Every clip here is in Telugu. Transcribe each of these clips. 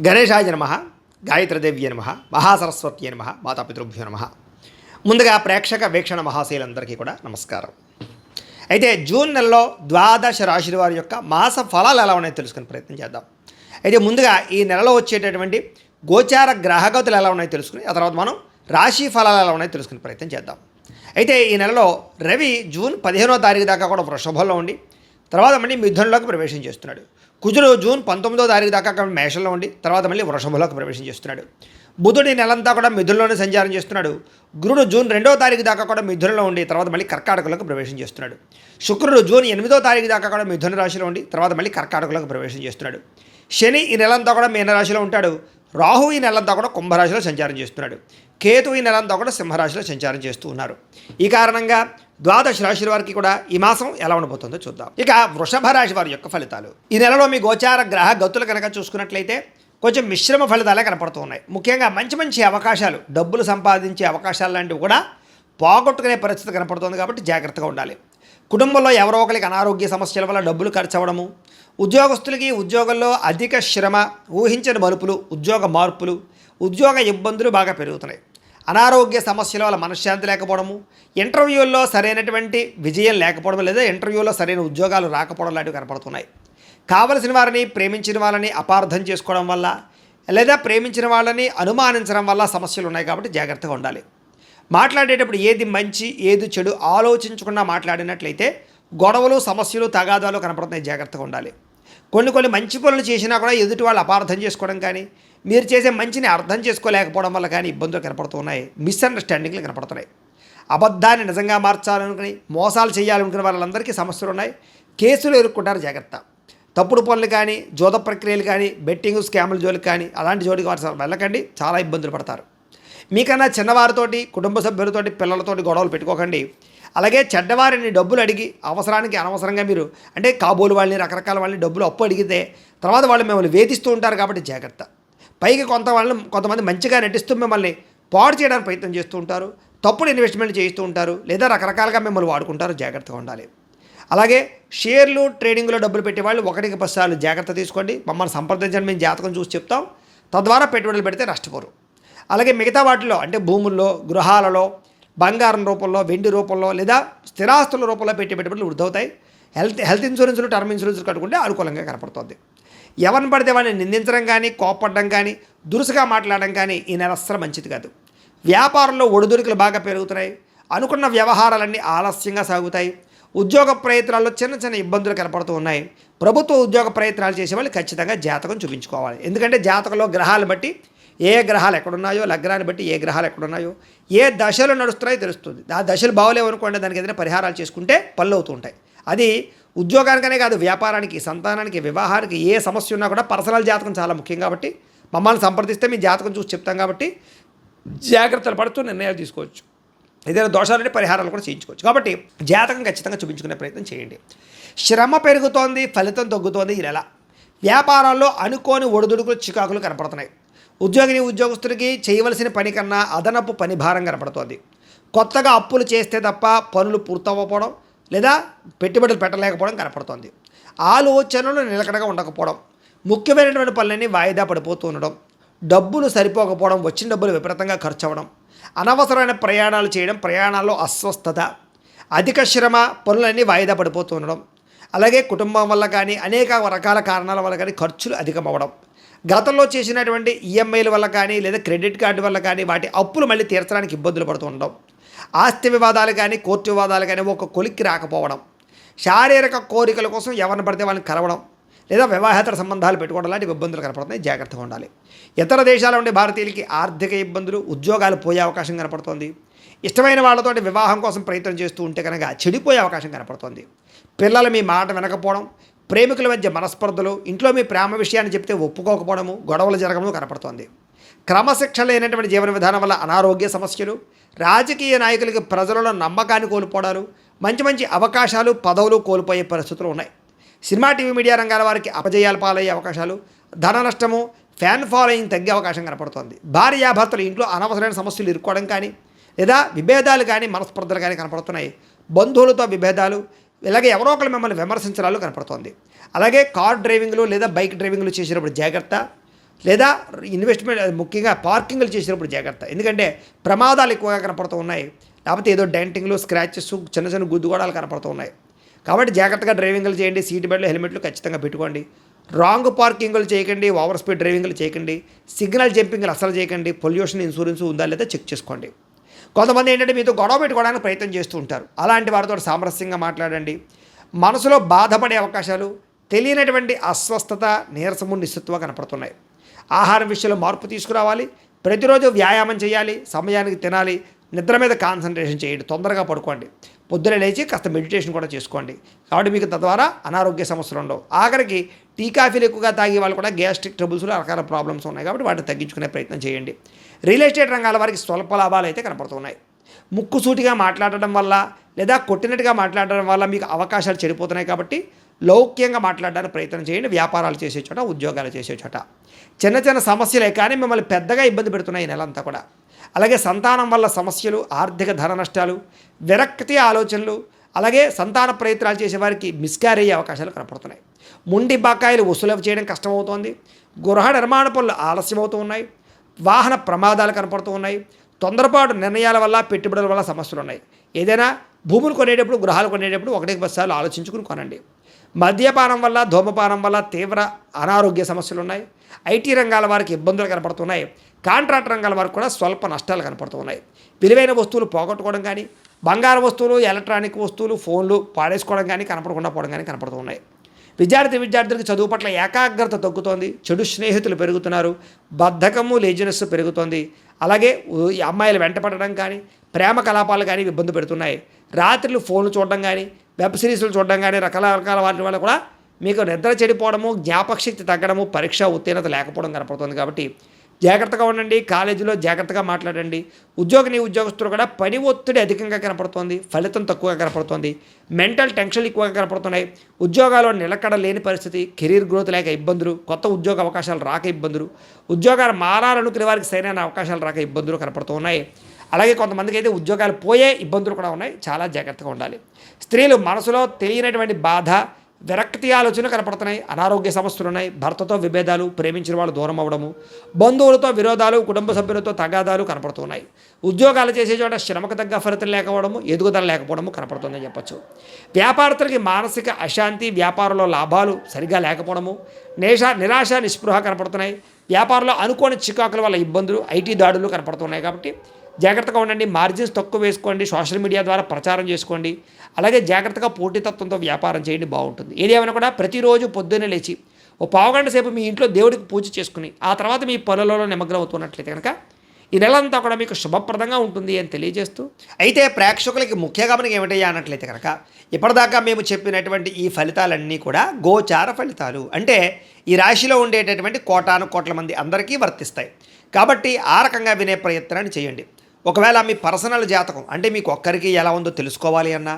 గణేశాయ నమ, గాయత్రీదేవ్య నమ, మహాసరస్వత్యే నమ, మాతాపితృభ్యో నమ. ముందుగా ప్రేక్షక వీక్షణ మహాశైలందరికీ కూడా నమస్కారం. అయితే జూన్ నెలలో ద్వాదశ రాశుల వారి యొక్క మాస ఫలాలు ఎలా ఉన్నాయో తెలుసుకునే ప్రయత్నం చేద్దాం. అయితే ముందుగా ఈ నెలలో వచ్చేటటువంటి గోచార గ్రహగతులు ఎలా ఉన్నాయో తెలుసుకుని ఆ తర్వాత మనం రాశి ఫలాలు ఎలా ఉన్నాయో తెలుసుకునే ప్రయత్నం చేద్దాం. అయితే ఈ నెలలో రవి జూన్ 15వ తారీఖు దాకా కూడా వృషభంలో ఉండి తర్వాత మళ్ళీ మిథునంలోకి ప్రవేశం చేస్తున్నాడు. కుజుడు జూన్ 19వ తారీఖు దాకా మేషంలో ఉండి తర్వాత మళ్ళీ వృషభంలోకి ప్రవేశం చేస్తున్నాడు. బుధుడు ఈ నెలంతా కూడా మిథునంలోనే సంచారం చేస్తున్నాడు. గురుడు జూన్ 2వ తారీఖు దాకా కూడా మిథునంలో ఉండి తర్వాత మళ్ళీ కర్కాటకంలోకి ప్రవేశం చేస్తున్నాడు. శుక్రుడు జూన్ 8వ తారీఖు దాకా కూడా మిథున రాశిలో ఉండి తర్వాత మళ్ళీ కర్కాటకంలోకి ప్రవేశం చేస్తున్నాడు. శని ఈ నెలంతా కూడా మీనరాశిలో ఉంటాడు. రాహు ఈ నెలంతా కూడా కుంభరాశిలో సంచారం చేస్తున్నాడు. కేతు ఈ నెలంతా కూడా సింహరాశిలో సంచారం చేస్తూ ఉన్నారు. ఈ కారణంగా ద్వాదశ రాశుల వారికి కూడా ఈ మాసం ఎలా ఉండబోతుందో చూద్దాం. ఇక వృషభ రాశి వారి యొక్క ఫలితాలు. ఈ నెలలో మీ గోచార గ్రహ గతులు కనుక చూసుకున్నట్లయితే కొంచెం మిశ్రమ ఫలితాలే కనపడుతూ ఉన్నాయి. ముఖ్యంగా మంచి మంచి అవకాశాలు, డబ్బులు సంపాదించే అవకాశాలు లాంటివి కూడా పోగొట్టుకునే పరిస్థితి కనపడుతుంది. కాబట్టి జాగ్రత్తగా ఉండాలి. కుటుంబంలో ఎవరో ఒకరికి అనారోగ్య సమస్యల వల్ల డబ్బులు ఖర్చు అవ్వడము, ఉద్యోగస్తులకి ఉద్యోగంలో అధిక శ్రమ, ఊహించని మలుపులు, ఉద్యోగ మార్పులు, ఉద్యోగ ఇబ్బందులు బాగా పెరుగుతున్నాయి. అనారోగ్య సమస్యల వల్ల మనశ్శాంతి లేకపోవడము, ఇంటర్వ్యూల్లో సరైనటువంటి విజయం లేకపోవడం లేదా ఇంటర్వ్యూలో సరైన ఉద్యోగాలు రాకపోవడం లాంటివి కనపడుతున్నాయి. కావలసిన వారిని, ప్రేమించిన వాళ్ళని అపార్థం చేసుకోవడం వల్ల లేదా ప్రేమించిన వాళ్ళని అనుమానించడం వల్ల సమస్యలు ఉన్నాయి. కాబట్టి జాగ్రత్తగా ఉండాలి. మాట్లాడేటప్పుడు ఏది మంచి ఏది చెడు ఆలోచించకుండా మాట్లాడినట్లయితే గొడవలు, సమస్యలు, తగాదాలు కనపడుతున్నాయి. జాగ్రత్తగా ఉండాలి. కొన్ని మంచి పనులు చేసినా కూడా ఎదుటి వాళ్ళు అపార్థం చేసుకోవడం కానీ, మీరు చేసే మంచిని అర్థం చేసుకోలేకపోవడం వల్ల కానీ ఇబ్బందులు కనపడుతున్నాయి. మిస్అండర్స్టాండింగ్లు కనపడుతున్నాయి. అబద్ధాన్ని నిజంగా మార్చాలనుకుని మోసాలు చేయాలనుకునే వాళ్ళందరికీ సమస్యలు ఉన్నాయి. కేసులు ఎదుర్కొంటారు. జాగ్రత్త. తప్పుడు పనులు కానీ, జోద ప్రక్రియలు కానీ, బెట్టింగ్ స్కాముల జోలికి కానీ అలాంటి జోలికి వారు వెళ్ళకండి. చాలా ఇబ్బందులు పడతారు. మీకన్నా చిన్నవారితోటి, కుటుంబ సభ్యులతోటి, పిల్లలతోటి గొడవలు పెట్టుకోకండి. అలాగే చెడ్డవారిని డబ్బులు అడిగి అవసరానికి అనవసరంగా మీరు అంటే కాబోలు వాళ్ళని, రకరకాల వాళ్ళని డబ్బులు అప్పు అడిగితే తర్వాత వాళ్ళు మిమ్మల్ని వేధిస్తూ ఉంటారు. కాబట్టి జాగ్రత్త. పైకి కొంతమంది మంచిగా నటిస్తూ మిమ్మల్ని పాడు చేయడానికి ప్రయత్నం చేస్తూ ఉంటారు. తప్పుడు ఇన్వెస్ట్మెంట్ చేస్తూ ఉంటారు లేదా రకరకాలుగా మిమ్మల్ని వాడుకుంటారు. జాగ్రత్తగా ఉండాలి. అలాగే షేర్లు, ట్రేడింగ్లో డబ్బులు పెట్టేవాళ్ళు 1-10 సార్లు జాగ్రత్త తీసుకోండి. మమ్మల్ని సంప్రదించండి, మేము జాతకం చూసి చెప్తాం. తద్వారా పెట్టుబడులు పెడితే నష్టపోరు. అలాగే మిగతా వాటిలో అంటే భూముల్లో, గృహాలలో, బంగారం రూపంలో, వెండి రూపంలో లేదా స్థిరాస్తుల రూపంలో పెట్టుబడులు వృద్ధవుతాయి. హెల్త్ ఇన్సూరెన్స్లు, టర్మ్ ఇన్సూరెన్స్లు కట్టుకుంటే అనుకూలంగా కనపడుతుంది. ఎవరిని పడితే వాడిని నిందించడం కానీ, కోపడడం కానీ, దురుసుగా మాట్లాడడం కానీ ఈ నెల అస్సలు మంచిది కాదు. వ్యాపారంలో ఒడిదుడుకులు బాగా పెరుగుతున్నాయి. అనుకున్న వ్యవహారాలన్నీ ఆలస్యంగా సాగుతాయి. ఉద్యోగ ప్రయత్నాల్లో చిన్న ఇబ్బందులు కనపడుతూ ఉన్నాయి. ప్రభుత్వ ఉద్యోగ ప్రయత్నాలు చేసేవాళ్ళు ఖచ్చితంగా జాతకం చూపించుకోవాలి. ఎందుకంటే జాతకంలో గ్రహాలు బట్టి ఏ గ్రహాలు ఎక్కడున్నాయో, లగ్నాన్ని బట్టి ఏ గ్రహాలు ఎక్కడున్నాయో, ఏ దశలు నడుస్తున్నాయో తెలుస్తుంది. ఆ దశలు బాగోలేవు అనుకోండి, దానికి ఏదైనా పరిహారాలు చేసుకుంటే పనులు అవుతూ ఉంటాయి. అది ఉద్యోగానికనే కాదు, వ్యాపారానికి, సంతానానికి, వివాహానికి ఏ సమస్య ఉన్నా కూడా పర్సనల్ జాతకం చాలా ముఖ్యం. కాబట్టి మమ్మల్ని సంప్రదిస్తే మీ జాతకం చూసి చెప్తాం. కాబట్టి జాగ్రత్తలు పడుతూ నిర్ణయాలు తీసుకోవచ్చు. ఏదైనా దోషాలంటే పరిహారాలు కూడా చేయించుకోవచ్చు. కాబట్టి జాతకం ఖచ్చితంగా చూపించుకునే ప్రయత్నం చేయండి. శ్రమ పెరుగుతోంది, ఫలితం తగ్గుతోంది. ఈ నెల వ్యాపారాల్లో అనుకోని ఒడిదుడుకులు, చికాకులు కనపడుతున్నాయి. ఉద్యోగస్తుడికి చేయవలసిన పని కన్నా అదనపు పని భారం కనపడుతోంది. కొత్తగా అప్పులు చేస్తే తప్ప పనులు పూర్తవ్వకపోవడం లేదా పెట్టుబడులు పెట్టలేకపోవడం కనపడుతోంది. ఆలోచనలు నిలకడగా ఉండకపోవడం, ముఖ్యమైనటువంటి పనులన్నీ వాయిదా పడిపోతూ ఉండడం, డబ్బులు సరిపోకపోవడం, వచ్చిన డబ్బులు విపరీతంగా ఖర్చు అవ్వడం, అనవసరమైన ప్రయాణాలు చేయడం, ప్రయాణాల్లో అస్వస్థత, అధిక శ్రమ, పనులన్నీ వాయిదా పడిపోతూ ఉండడం, అలాగే కుటుంబం వల్ల కానీ అనేక రకాల కారణాల వల్ల కానీ ఖర్చులు అధికమవ్వడం, గతంలో చేసినటువంటి ఈఎంఐల వల్ల కానీ లేదా క్రెడిట్ కార్డు వల్ల కానీ వాటి అప్పులు మళ్ళీ తీర్చడానికి ఇబ్బందులు పడుతూ ఉండడం, ఆస్తి వివాదాలు కానీ, కోర్టు వివాదాలు కానీ ఒక కొలిక్కి రాకపోవడం, శారీరక కోరికల కోసం ఎవరిని పడితే వాళ్ళని కలవడం లేదా వివాహేతర సంబంధాలు పెట్టుకోవడం లాంటి ఇబ్బందులు కనపడుతున్నాయి. జాగ్రత్తగా ఉండాలి. ఇతర దేశాల్లో ఉండే భారతీయులకి ఆర్థిక ఇబ్బందులు, ఉద్యోగాలు పోయే అవకాశం కనపడుతోంది. ఇష్టమైన వాళ్ళతో వివాహం కోసం ప్రయత్నం చేస్తూ ఉంటే కనుక చెడిపోయే అవకాశం కనపడుతోంది. పిల్లలు మీ మాట వినకపోవడం, ప్రేమికుల మధ్య మనస్పర్ధలు, ఇంట్లో మీ ప్రేమ విషయాన్ని చెప్తే ఒప్పుకోకపోవడము, గొడవలు జరగడము కనపడుతోంది. క్రమశిక్షణ లేనటువంటి జీవన విధానం వల్ల అనారోగ్య సమస్యలు, రాజకీయ నాయకులకి ప్రజలలో నమ్మకాన్ని కోల్పోవడాలు, మంచి అవకాశాలు, పదవులు కోల్పోయే పరిస్థితులు ఉన్నాయి. సినిమా, టీవీ, మీడియా రంగాల వారికి అపజయాలు పాలయ్యే అవకాశాలు, ధన నష్టము, ఫ్యాన్ ఫాలోయింగ్ తగ్గే అవకాశం కనపడుతోంది. భార్యాభర్తలు ఇంట్లో అనవసరమైన సమస్యలు ఇరుక్కోవడం కానీ లేదా విభేదాలు కానీ, మనస్పర్ధలు కానీ కనపడుతున్నాయి. బంధువులతో విభేదాలు, ఇలాగే ఎవరో ఒకరు మిమ్మల్ని విమర్శించడాలు కనపడుతోంది. అలాగే కార్ డ్రైవింగ్లు లేదా బైక్ డ్రైవింగ్లు చేసేటప్పుడు జాగ్రత్త. లేదా ఇన్వెస్ట్మెంట్ ముఖ్యంగా పార్కింగ్లు చేసినప్పుడు జాగ్రత్త, ఎందుకంటే ప్రమాదాలు ఎక్కువగా కనపడుతూ ఉన్నాయి. లేకపోతే ఏదో డెంటింగ్లు, స్క్రాచెస్, చిన్న చిన్న గుద్దుగోడాలు కనపడుతూ ఉన్నాయి. కాబట్టి జాగ్రత్తగా డ్రైవింగ్లు చేయండి. సీట్ బెల్ట్లు, హెల్మెట్లు ఖచ్చితంగా పెట్టుకోండి. రాంగ్ పార్కింగ్లు చేయకండి, ఓవర్ స్పీడ్ డ్రైవింగ్లు చేయకండి, సిగ్నల్ జంపింగ్లు అసలు చేయకండి. పొల్యూషన్ ఇన్సూరెన్స్ ఉందా లేదా చెక్ చేసుకోండి. కొంతమంది ఏంటంటే మీతో గొడవ పెట్టుకోవడానికి ప్రయత్నం చేస్తూ ఉంటారు. అలాంటి వారితో సామరస్యంగా మాట్లాడండి. మనసులో బాధపడే అవకాశాలు, తెలియనటువంటి అస్వస్థత, నీరసము, నిస్సత్తువ కనపడుతున్నాయి. ఆహారం విషయంలో మార్పు తీసుకురావాలి. ప్రతిరోజు వ్యాయామం చేయాలి, సమయానికి తినాలి, నిద్ర మీద కాన్సన్ట్రేషన్ చేయండి, తొందరగా పడుకోండి, పొద్దున లేచి కాస్త మెడిటేషన్ కూడా చేసుకోండి. కాబట్టి మీకు తద్వారా అనారోగ్య సమస్యలు ఉండవు. ఆఖరికి టీ కాఫీలు ఎక్కువగా తాగే వాళ్ళు కూడా గ్యాస్ట్రిక్ ట్రబుల్స్లో రకరకాల ప్రాబ్లమ్స్ ఉన్నాయి. కాబట్టి వాటిని తగ్గించుకునే ప్రయత్నం చేయండి. రియల్ ఎస్టేట్ రంగాల వారికి స్వల్ప లాభాలు అయితే కనపడుతున్నాయి. ముక్కుసూటిగా మాట్లాడడం వల్ల లేదా కొట్టినట్టుగా మాట్లాడడం వల్ల మీకు అవకాశాలు చెడిపోతున్నాయి. కాబట్టి లౌక్యంగా మాట్లాడడానికి ప్రయత్నం చేయండి. వ్యాపారాలు చేసే చోట, ఉద్యోగాలు చేసే చోట చిన్న చిన్న సమస్యలే కానీ మిమ్మల్ని పెద్దగా ఇబ్బంది పెడుతున్నాయి ఈ నెలంతా కూడా. అలాగే సంతానం వల్ల సమస్యలు, ఆర్థిక ధన నష్టాలు, విరక్తి ఆలోచనలు, అలాగే సంతాన ప్రయత్నాలు చేసేవారికి మిస్క్యారేజ్ అయ్యే అవకాశాలు కనపడుతున్నాయి. ముండి బకాయిలు వసూలు చేయడం కష్టమవుతోంది. గృహ నిర్మాణ పనులు ఆలస్యం అవుతూ ఉన్నాయి. వాహన ప్రమాదాలు కనపడుతూ ఉన్నాయి. తొందరపాటు నిర్ణయాల వల్ల, పెట్టుబడుల వల్ల సమస్యలు ఉన్నాయి. ఏదైనా భూములు కొనేటప్పుడు, గృహాలు కొనేటప్పుడు 1-10 సార్లు ఆలోచించుకుని కొనండి. మద్యపానం వల్ల, ధూమపానం వల్ల తీవ్ర అనారోగ్య సమస్యలు ఉన్నాయి. ఐటీ రంగాల వారికి ఇబ్బందులు కనపడుతున్నాయి. కాంట్రాక్ట్ రంగాల వారికి కూడా స్వల్ప నష్టాలు కనపడుతున్నాయి. విలువైన వస్తువులు పోగొట్టుకోవడం కానీ, బంగారు వస్తువులు, ఎలక్ట్రానిక్ వస్తువులు, ఫోన్లు పాడేసుకోవడం కానీ, కనపడకుండా పోవడం కానీ కనపడుతున్నాయి. విద్యార్థులకు చదువు పట్ల ఏకాగ్రత తగ్గుతోంది. చెడు స్నేహితులు పెరుగుతున్నారు. బద్ధకము, లేజినెస్ పెరుగుతోంది. అలాగే ఈ అమ్మాయిలు వెంటపడడం కానీ, ప్రేమ కలాపాలు కానీ ఇబ్బంది పెడుతున్నాయి. రాత్రులు ఫోన్లు చూడడం కానీ, వెబ్ సిరీస్లు చూడడం కానీ, రకరకాల వాటి వల్ల కూడా మీకు నిద్ర చెడిపోవడము, జ్ఞాపకశక్తి తగ్గడము, పరీక్ష ఉత్తీర్ణత లేకపోవడం కనపడుతుంది. కాబట్టి జాగ్రత్తగా ఉండండి. కాలేజీలో జాగ్రత్తగా మాట్లాడండి. ఉద్యోగస్తులు కూడా పని ఒత్తిడి అధికంగా కనపడుతోంది. ఫలితం తక్కువగా కనపడుతోంది. మెంటల్ టెన్షన్లు ఎక్కువగా కనపడుతున్నాయి. ఉద్యోగాల్లో నిలకడ లేని పరిస్థితి, కెరీర్ గ్రోత్ లేక ఇబ్బందులు, కొత్త ఉద్యోగ అవకాశాలు రాక ఇబ్బందులు, ఉద్యోగాలు మారాలనుకునే వారికి సరైన అవకాశాలు రాక ఇబ్బందులు కనపడుతున్నాయి. అలాగే కొంతమందికి అయితే ఉద్యోగాలు పోయే ఇబ్బందులు కూడా ఉన్నాయి. చాలా జాగ్రత్తగా ఉండాలి. స్త్రీలు మనసులో తెలియనటువంటి బాధ, విరక్తి ఆలోచనలు కనపడుతున్నాయి. అనారోగ్య సమస్యలు ఉన్నాయి. భర్తతో విభేదాలు, ప్రేమించిన వాళ్ళు దూరం అవ్వడము, బంధువులతో విరోధాలు, కుటుంబ సభ్యులతో తగాదాలు కనపడుతున్నాయి. ఉద్యోగాలు చేసే చోట శ్రమకు తగ్గ ఫలితం లేకపోవడము, ఎదుగుదల లేకపోవడము కనపడుతుందని చెప్పచ్చు. వ్యాపారస్తులకి మానసిక అశాంతి, వ్యాపారంలో లాభాలు సరిగా లేకపోవడము, నిరాశ, నిస్పృహ కనపడుతున్నాయి. వ్యాపారంలో అనుకోని చికాకుల వల్ల ఇబ్బందులు, ఐటీ దాడులు కనపడుతున్నాయి. కాబట్టి జాగ్రత్తగా ఉండండి. మార్జిన్స్ తక్కువ వేసుకోండి. సోషల్ మీడియా ద్వారా ప్రచారం చేసుకోండి. అలాగే జాగ్రత్తగా పోటీతత్వంతో వ్యాపారం చేయండి, బాగుంటుంది. ఏదేమైనా కూడా ప్రతిరోజు పొద్దున్నే లేచి ఓ పావుగంట సేపు మీ ఇంట్లో దేవుడికి పూజ చేసుకుని ఆ తర్వాత మీ పనులలో నిమగ్నం అవుతున్నట్లయితే కనుక ఈ నెలంతా కూడా మీకు శుభప్రదంగా ఉంటుంది అని తెలియజేస్తూ, అయితే ప్రేక్షకులకి ముఖ్య గమనిక ఏమిటయ్యా అన్నట్లయితే కనుక ఇప్పటిదాకా మేము చెప్పినటువంటి ఈ ఫలితాలన్నీ కూడా గోచార ఫలితాలు, అంటే ఈ రాశిలో ఉండేటటువంటి కోటాను కోట్ల మంది అందరికీ వర్తిస్తాయి. కాబట్టి ఆ రకంగా వినే ప్రయత్నాన్ని చేయండి. ఒకవేళ మీ పర్సనల్ జాతకం అంటే మీకు ఒక్కరికి ఎలా ఉందో తెలుసుకోవాలి అన్నా,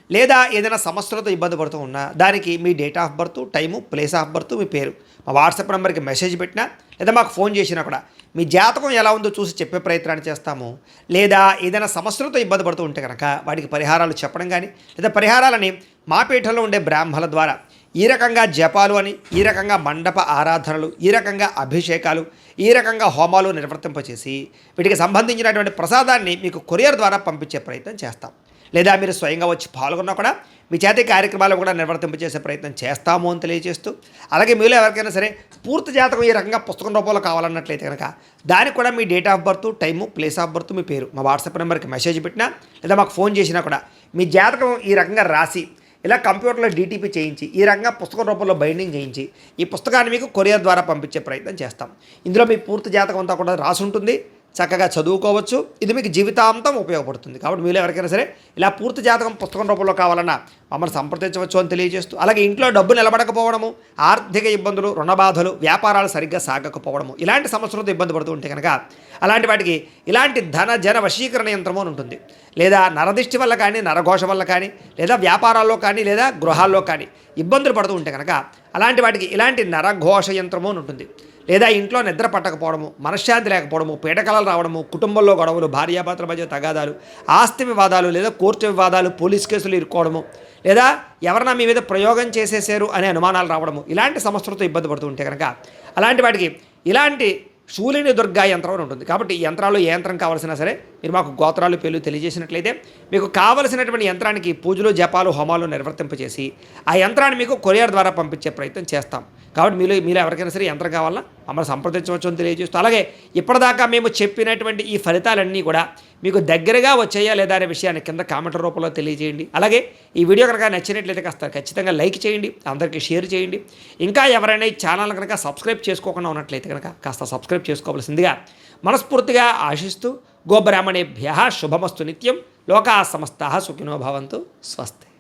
లేదా ఏదైనా సమస్యలతో ఇబ్బంది పడుతూ ఉన్నా దానికి మీ date of birth, time, place of birth, మీ పేరు మా వాట్సాప్ నెంబర్కి మెసేజ్ పెట్టినా లేదా మాకు ఫోన్ చేసినా కూడా మీ జాతకం ఎలా ఉందో చూసి చెప్పే ప్రయత్నాన్ని చేస్తాము. లేదా ఏదైనా సమస్యలతో ఇబ్బంది పడుతూ ఉంటే కనుక వాటికి పరిహారాలు చెప్పడం కానీ, లేదా పరిహారాలని మా పీఠంలో ఉండే బ్రాహ్మణుల ద్వారా ఈ రకంగా జపాలు అని, ఈ రకంగా మండప ఆరాధనలు, ఈ రకంగా అభిషేకాలు, ఈ రకంగా హోమాలు నిర్వర్తింపచేసి వీటికి సంబంధించినటువంటి ప్రసాదాన్ని మీకు కొరియర్ ద్వారా పంపించే ప్రయత్నం చేస్తాం. లేదా మీరు స్వయంగా వచ్చి పాల్గొన్నా కూడా మీ చేతి కార్యక్రమాలు కూడా నిర్వర్తింపచేసే ప్రయత్నం చేస్తాము అని తెలియజేస్తూ, అలాగే మీలో ఎవరికైనా సరే పూర్తి జాతకం ఈ రకంగా పుస్తకం రూపంలో కావాలన్నట్లయితే కనుక దానికి కూడా మీ date of birth, time, place of birth, మీ పేరు మా వాట్సాప్ నెంబర్కి మెసేజ్ పెట్టినా లేదా మాకు ఫోన్ చేసినా కూడా మీ జాతకం ఈ రకంగా రాసి ఇలా కంప్యూటర్లో డీటీపీ చేయించి ఈ రకంగా పుస్తకం రూపంలో బైండింగ్ చేయించి ఈ పుస్తకాన్ని మీకు కొరియర్ ద్వారా పంపించే ప్రయత్నం చేస్తాం. ఇందులో మీ పూర్తి జాతకం అంతా కూడా రాసి ఉంటుంది. చక్కగా చదువుకోవచ్చు. ఇది మీకు జీవితాంతం ఉపయోగపడుతుంది. కాబట్టి మీరు ఎవరికైనా సరే ఇలా పూర్తి జాతకం పుస్తకం రూపంలో కావాలన్నా మమ్మల్ని సంప్రదించవచ్చు అని తెలియజేస్తూ, అలాగే ఇంట్లో డబ్బు నిలబడకపోవడము, ఆర్థిక ఇబ్బందులు, రుణ బాధలు, వ్యాపారాలు సరిగ్గా సాగకపోవడము, ఇలాంటి సమస్యలతో ఇబ్బంది పడుతూ ఉంటే కనుక అలాంటి వాటికి ఇలాంటి ధన జన వశీకరణ యంత్రము అని ఉంటుంది. లేదా నరదిష్టి వల్ల కానీ, నరఘోష వల్ల కానీ, లేదా వ్యాపారాల్లో కానీ, లేదా గృహాల్లో కానీ ఇబ్బందులు పడుతూ ఉంటే కనుక అలాంటి వాటికి ఇలాంటి నరఘోష యంత్రము అని ఉంటుంది. లేదా ఇంట్లో నిద్ర పట్టకపోవడము, మనశ్శాంతి లేకపోవడము, పీడకలలు రావడము, కుటుంబంలో గొడవలు, భార్యాభర్తల మధ్య తగాదాలు, ఆస్తి వివాదాలు, లేదా కోర్టు వివాదాలు, పోలీస్ కేసులు ఇరుక్కోవడము, లేదా ఎవరన్నా మీ మీద ప్రయోగం చేసేసారు అనే అనుమానాలు రావడము, ఇలాంటి సమస్యలతో ఇబ్బంది పడుతూ ఉంటే కనుక అలాంటి వాటికి ఇలాంటి శూలిని దుర్గా యంత్రం అని ఉంటుంది. కాబట్టి ఈ యంత్రాలు ఏ యంత్రం కావాల్సినా సరే మీరు మాకు గోత్రాలు పేర్లు తెలియజేసినట్లయితే మీకు కావలసినటువంటి యంత్రానికి పూజలు జపాలు హోమాలు నిర్వర్తింపచేసి ఆ యంత్రాన్ని మీకు కొరియర్ ద్వారా పంపించే ప్రయత్నం చేస్తాం. కాబట్టి మీలో ఎవరికైనా సరే యంత్రం కావాలన్నా మమ్మల్ని సంప్రదించవచ్చు అని తెలియజేస్తూ, అలాగే ఇప్పటిదాకా మేము చెప్పినటువంటి ఈ ఫలితాలన్నీ కూడా మీకు దగ్గరగా వచ్చాయా లేదా అనే విషయాన్ని కింద కామెంట్ రూపంలో తెలియజేయండి. అలాగే ఈ వీడియో కనుక నచ్చినట్లయితే కాస్త ఖచ్చితంగా లైక్ చేయండి, అందరికీ షేర్ చేయండి. ఇంకా ఎవరైనా ఈ ఛానల్ కనుక సబ్స్క్రైబ్ చేసుకోకుండా ఉన్నట్లయితే కనుక కాస్త సబ్స్క్రైబ్ చేసుకోవాల్సిందిగా మనస్ఫూర్తిగా ఆశిస్తూ, గోబ్రాహ్మణేభ్యః శుభమస్తు నిత్యం, లోకాः సమస్తాः సుఖినో భవంతు, స్వస్తి.